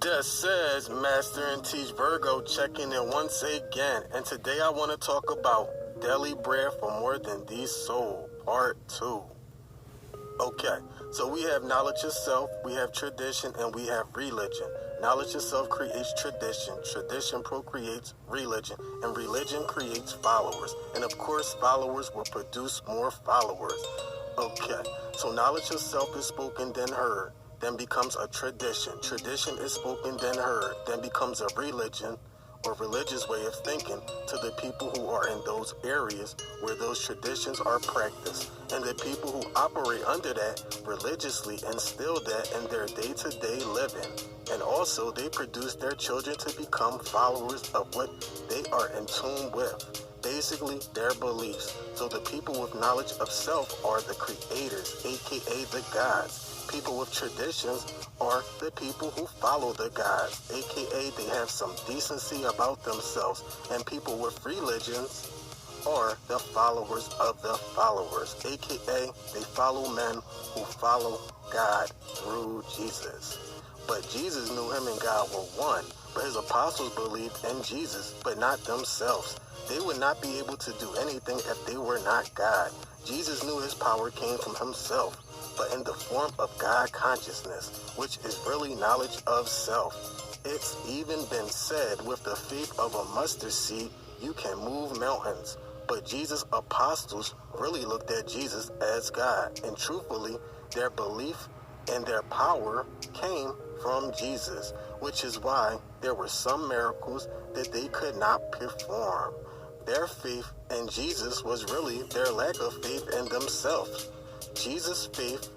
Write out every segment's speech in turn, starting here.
This says Master and Teach Virgo checking in once again, and today I want to talk about daily bread for more than these soul, part 2. Okay, so we have knowledge of self, we have tradition, and we have religion. Knowledge of self creates tradition, tradition procreates religion, and religion creates followers. And of course, followers will produce more followers. Okay, so knowledge of self is spoken then heard, then becomes a tradition. Tradition is spoken then heard, then becomes a religion or religious way of thinking to the people who are in those areas where those traditions are practiced. And the people who operate under that religiously instill that in their day-to-day living. And also they produce their children to become followers of what they are in tune with. Basically, their beliefs. So the people with knowledge of self are the creators, aka the gods. People with traditions are the people who follow the gods, aka they have some decency about themselves. And people with religions are the followers of the followers, aka they follow men who follow God through Jesus. But Jesus knew him and God were one, but his apostles believed in Jesus, but not themselves. They would not be able to do anything if they were not God. Jesus knew his power came from himself, but in the form of God consciousness, which is really knowledge of self. It's even been said, with the faith of a mustard seed, you can move mountains. But Jesus' apostles really looked at Jesus as God, and truthfully, their belief and their power came from Jesus, which is why there were some miracles that they could not perform. Their faith in Jesus was really their lack of faith in themselves. Jesus' faith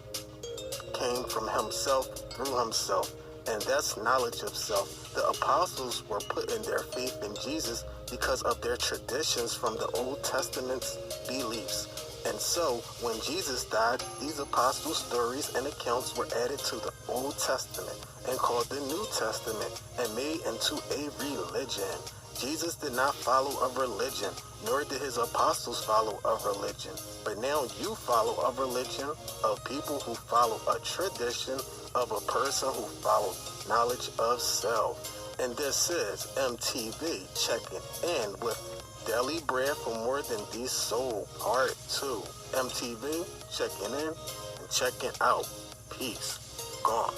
came from himself through himself, and that's knowledge of self. The apostles were putting their faith in Jesus because of their traditions from the Old Testament's beliefs. And so, when Jesus died, these apostle stories and accounts were added to the Old Testament and called the New Testament and made into a religion. Jesus did not follow a religion, nor did his apostles follow a religion. But now you follow a religion of people who follow a tradition of a person who follows knowledge of self. And this is MTV checking in with Daily Bread for More Than These Soul Part 2. MTV checking in and checking out. Peace. Gone.